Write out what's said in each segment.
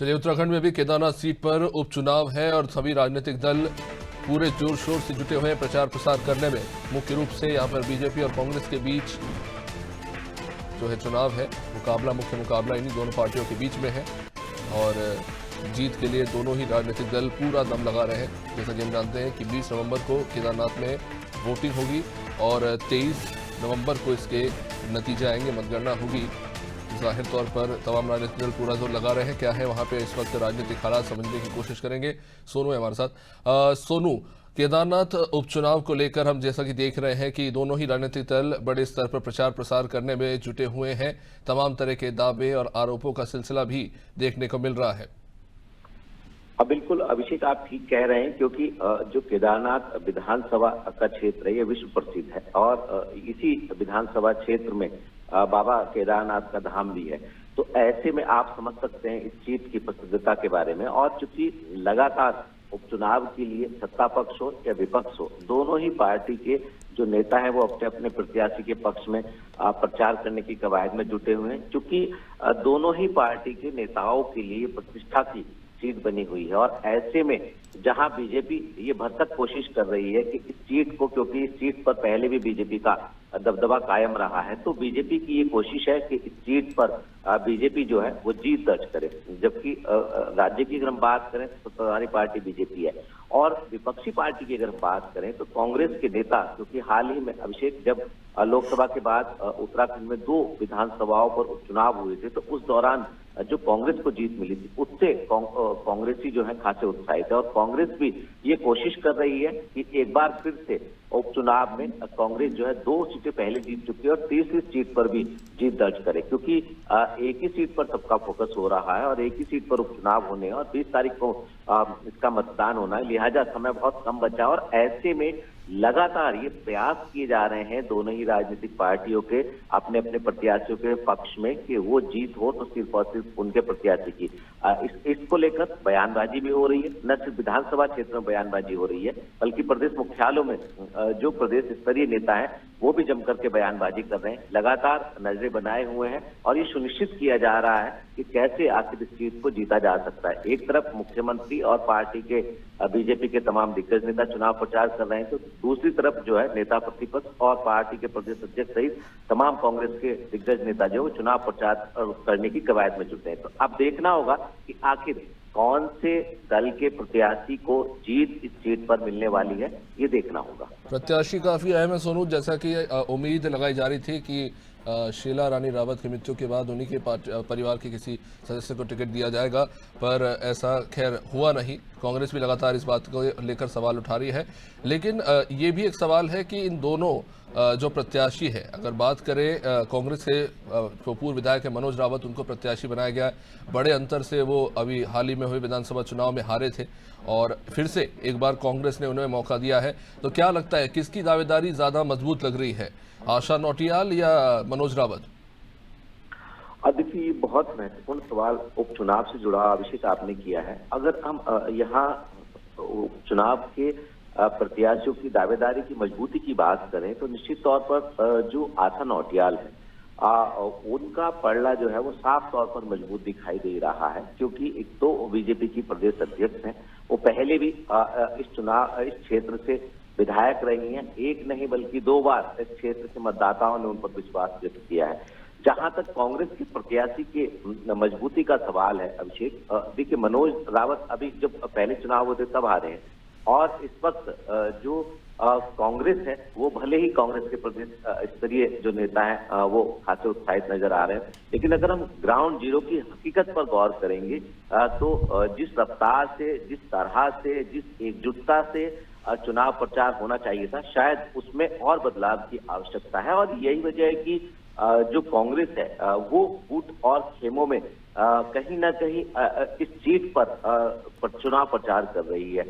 चलिए, उत्तराखंड में भी केदारनाथ सीट पर उपचुनाव है और सभी राजनीतिक दल पूरे जोर शोर से जुटे हुए हैं प्रचार प्रसार करने में। मुख्य रूप से यहां पर बीजेपी और कांग्रेस के बीच जो है चुनाव है, मुख्य मुकाबला इन्हीं दोनों पार्टियों के बीच में है और जीत के लिए दोनों ही राजनीतिक दल पूरा दम लगा रहे हैं। जैसा कि हम जानते हैं कि 20 नवंबर को केदारनाथ में वोटिंग होगी और 23 नवंबर को इसके नतीजे आएंगे, मतगणना होगी। जाहिर तौर पर तमाम राजनीतिक दल पूरा जोर लगा रहे हैं। क्या है वहां पे इस वक्त राजनीतिक हालात, समझने की कोशिश करेंगे। सोनू है हमारे साथ। सोनू, केदारनाथ उपचुनाव को लेकर हम जैसा कि देख रहे हैं कि दोनों ही राजनीतिक दल बड़े स्तर पर प्रचार प्रसार करने में जुटे हुए हैं। तमाम तरह के दावे और आरोपों का सिलसिला भी देखने को मिल रहा है। बिल्कुल अभिषेक, आप ठीक कह रहे हैं, क्योंकि जो केदारनाथ विधानसभा का क्षेत्र है ये विश्व प्रसिद्ध है और इसी विधानसभा क्षेत्र में बाबा केदारनाथ का धाम भी है। तो ऐसे में आप समझ सकते हैं इस सीट की प्रसिद्धता के बारे में। और चूंकि लगातार उपचुनाव के लिए सत्ता पक्ष हो या विपक्ष हो, दोनों ही पार्टी के जो नेता है वो अपने अपने प्रत्याशी के पक्ष में प्रचार करने की कवायद में जुटे हुए हैं। चूंकि दोनों ही पार्टी के नेताओं के लिए प्रतिष्ठा की सीट बनी हुई है और ऐसे में जहां बीजेपी ये भरसक कोशिश कर रही है कि इस सीट को, क्योंकि इस सीट पर पहले भी बीजेपी का दबदबा कायम रहा है, तो बीजेपी की ये कोशिश है कि इस सीट पर बीजेपी जो है वो जीत दर्ज करे। जबकि राज्य की अगर हम बात करें तो सत्ताधारी पार्टी बीजेपी है और विपक्षी पार्टी की अगर बात करें तो कांग्रेस के नेता, क्योंकि हाल ही में अभिषेक जब लोकसभा के बाद उत्तराखंड में 2 विधानसभाओं पर उपचुनाव हुए थे, तो उस दौरान जो कांग्रेस को जीत मिली थी उससे कांग्रेसी जो है खासे उत्साहित है। और कांग्रेस भी ये कोशिश कर रही है कि एक बार फिर से उपचुनाव में कांग्रेस जो है 2 सीटें पहले जीत चुकी है और तीसरी सीट पर भी जीत दर्ज करे, क्योंकि एक ही सीट पर सबका फोकस हो रहा है और एक ही सीट पर उपचुनाव होने हैं और 20 तारीख को इसका मतदान होना है, लिहाजा समय बहुत कम बचा। और ऐसे में लगातार ये प्रयास किए जा रहे हैं दोनों ही राजनीतिक पार्टियों के अपने अपने प्रत्याशियों के पक्ष में कि वो जीत हो तो सिर्फ और सिर्फ उनके प्रत्याशी की। इसको लेकर बयानबाजी भी हो रही है, न सिर्फ विधानसभा क्षेत्र में बयानबाजी हो रही है बल्कि प्रदेश मुख्यालयों में जो प्रदेश स्तरीय नेता है वो भी जमकर के बयानबाजी कर रहे हैं, लगातार नजरें बनाए हुए हैं और ये सुनिश्चित किया जा रहा है कि कैसे आखिर इस सीट को जीता जा सकता है। एक तरफ मुख्यमंत्री और पार्टी के बीजेपी के तमाम दिग्गज नेता चुनाव प्रचार कर रहे हैं, तो दूसरी तरफ जो है नेता प्रतिपक्ष और पार्टी के प्रदेश अध्यक्ष सहित तमाम कांग्रेस के दिग्गज नेता जो चुनाव प्रचार करने की कवायद में जुटे हैं। तो अब देखना होगा कि आखिर कौन से दल के प्रत्याशी को जीत इस सीट पर मिलने वाली है, ये देखना होगा। प्रत्याशी काफी अहम है सोनू, जैसा कि उम्मीद लगाई जा रही थी कि शीला रानी रावत की मृत्यु के बाद उन्हीं के परिवार के किसी सदस्य को टिकट दिया जाएगा, पर ऐसा खैर हुआ नहीं। कांग्रेस भी लगातार इस बात को लेकर सवाल उठा रही है, लेकिन ये भी एक सवाल है कि इन दोनों जो प्रत्याशी है, अगर बात करें कांग्रेस के जो पूर्व विधायक है मनोज रावत, उनको प्रत्याशी बनाया गया, बड़े अंतर से वो अभी हाल ही में हुए विधानसभा चुनाव में हारे थे और फिर से एक बार कांग्रेस ने उन्हें मौका दिया है। तो क्या लगता है किसकी दावेदारी ज्यादा मजबूत लग रही है, आशा नौटियाल या मनोज रावत? देखिए, ये बहुत महत्वपूर्ण सवाल उपचुनाव से जुड़ा अभिषेक आपने किया है। अगर हम यहाँ उपचुनाव के प्रत्याशियों की दावेदारी की मजबूती की बात करें तो निश्चित तौर पर जो आशा नौटियाल है उनका पलड़ा जो है वो साफ तौर पर मजबूत दिखाई दे रहा है, क्योंकि एक तो बीजेपी की प्रदेश अध्यक्ष हैं, वो पहले भी इस क्षेत्र से विधायक रही हैं, एक नहीं बल्कि 2 बार इस क्षेत्र के मतदाताओं ने उन पर विश्वास व्यक्त किया है। जहां तक कांग्रेस के प्रत्याशी के मजबूती का सवाल है अभिषेक, देखिए मनोज रावत अभी जब पहले चुनाव होते तब हारे हैं और इस वक्त जो कांग्रेस है वो भले ही कांग्रेस के प्रदेश स्तरीय जो नेता है वो खासे उत्साहित नजर आ रहे हैं, लेकिन अगर हम ग्राउंड जीरो की हकीकत पर गौर करेंगे तो जिस रफ्तार से, जिस तरह से, जिस एकजुटता से चुनाव प्रचार होना चाहिए था, शायद उसमें और बदलाव की आवश्यकता है। और यही वजह है कि जो कांग्रेस है वो बूथ और खेमों में कहीं ना कहीं इस सीट पर चुनाव प्रचार कर रही है।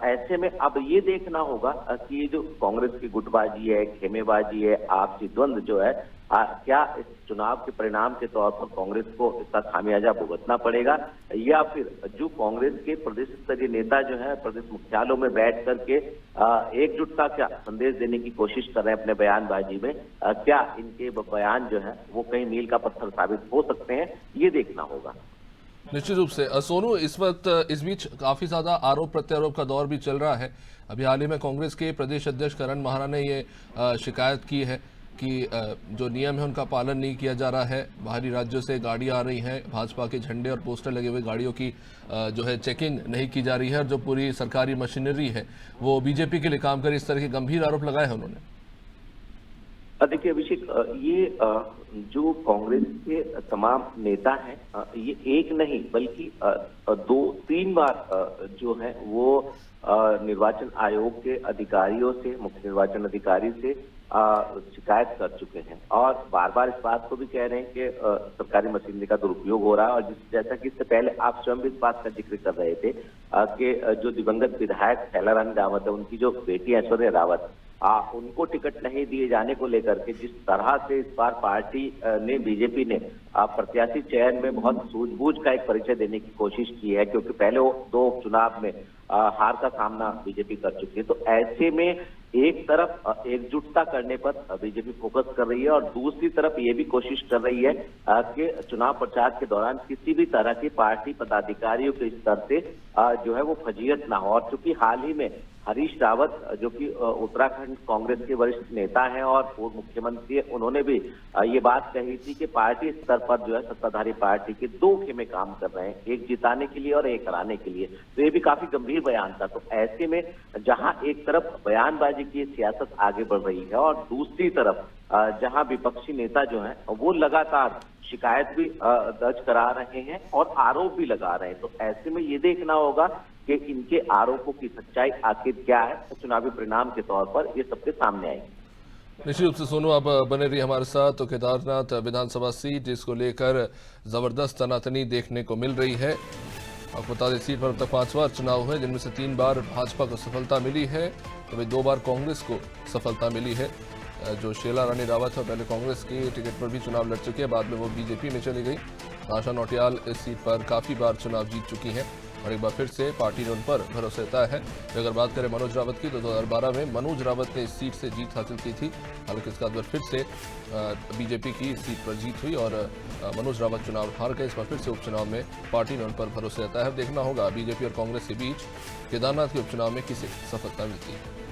ऐसे में अब ये देखना होगा कि ये जो कांग्रेस की गुटबाजी है, खेमेबाजी है, आपसी द्वंद्व जो है, क्या इस चुनाव के परिणाम के तौर पर कांग्रेस को इसका खामियाजा भुगतना पड़ेगा या फिर जो कांग्रेस के प्रदेश स्तरीय नेता जो है प्रदेश मुख्यालयों में बैठ करके एकजुटता का संदेश देने की कोशिश कर रहे हैं अपने बयानबाजी में, क्या इनके बयान जो है वो कहीं मील का पत्थर साबित हो सकते हैं, ये देखना होगा। निश्चित रूप से सोनू, इस वक्त इस बीच काफी ज्यादा आरोप प्रत्यारोप का दौर भी चल रहा है। अभी हाल ही में कांग्रेस के प्रदेश अध्यक्ष करण महारा ने ये शिकायत की है कि जो नियम है उनका पालन नहीं किया जा रहा है। बाहरी राज्यों से गाड़ियां आ रही हैं, भाजपा के झंडे और पोस्टर लगे हुए गाड़ियों की जो है चेकिंग नहीं की जा रही है, और जो पूरी सरकारी मशीनरी है वो बीजेपी के लिए काम करे, इस तरह के गंभीर आरोप लगाए हैं उन्होंने। देखिए अभिषेक, ये जो कांग्रेस के तमाम नेता हैं, ये एक नहीं बल्कि 2-3 बार जो है वो निर्वाचन आयोग के अधिकारियों से, मुख्य निर्वाचन अधिकारी से शिकायत कर चुके हैं और बार बार इस बात को भी कह रहे हैं कि सरकारी मशीनरी का दुरुपयोग हो रहा है। और जैसा कि इससे पहले आप स्वयं भी इस बात का जिक्र कर रहे थे कि जो दिवंगत विधायक शैलारानी रावत है, उनकी जो बेटी ऐश्वर्या रावत, उनको टिकट नहीं दिए जाने को लेकर के जिस तरह से इस बार पार्टी ने, बीजेपी ने प्रत्याशी चयन में बहुत सूझबूझ का एक परिचय देने की कोशिश की है, क्योंकि पहले वो 2 उपचुनाव में हार का सामना बीजेपी कर चुकी है। तो ऐसे में एक तरफ एकजुटता करने पर बीजेपी फोकस कर रही है और दूसरी तरफ ये भी कोशिश कर रही है कि चुनाव प्रचार के दौरान किसी भी तरह की पार्टी पदाधिकारियों के स्तर से जो है वो फजीयत ना हो। और चूंकि हाल ही में हरीश रावत, जो कि उत्तराखंड कांग्रेस के वरिष्ठ नेता हैं और पूर्व मुख्यमंत्री हैं, उन्होंने भी ये बात कही थी कि पार्टी स्तर पर जो है सत्ताधारी पार्टी के 2 खेमे काम कर रहे हैं, एक जिताने के लिए और एक हराने के लिए। तो ये भी काफी गंभीर बयान था। तो ऐसे में जहां एक तरफ बयानबाजी की सियासत आगे बढ़ रही है और दूसरी तरफ जहां विपक्षी नेता जो हैं वो लगातार शिकायत भी दर्ज करा रहे हैं और आरोप भी लगा रहे हैं, तो ऐसे में ये देखना होगा कि इनके आरोपों की सच्चाई आखिर क्या है। चुनावी परिणाम के तौर पर ये सबके सामने आएंगे। निश्चित रूप से सोनू, आप बने रहिए हमारे साथ। तो केदारनाथ विधानसभा सीट, जिसको लेकर जबरदस्त तनातनी देखने को मिल रही है। आपको बता दें, सीट पर अब तक 5 बार चुनाव हुए, जिनमें से 3 बार भाजपा को सफलता मिली है, तो 2 बार कांग्रेस को सफलता मिली है। जो शैलारानी रावत है पहले कांग्रेस की टिकट पर भी चुनाव लड़ चुकी है, बाद में वो बीजेपी में चली गई। आशा नौटियाल इस सीट पर काफ़ी बार चुनाव जीत चुकी हैं और एक बार फिर से पार्टी ने उन पर भरोसा जताया है। अगर बात करें मनोज रावत की, तो 2012 में मनोज रावत ने इस सीट से जीत हासिल की थी। हालांकि इसके बाद फिर से बीजेपी की इस सीट पर जीत हुई और मनोज रावत चुनाव हार गए। इस बार फिर से उपचुनाव में पार्टी ने उन पर भरोसा जताया है। देखना होगा बीजेपी और कांग्रेस के बीच केदारनाथ के उपचुनाव में किसे सफलता मिलती है।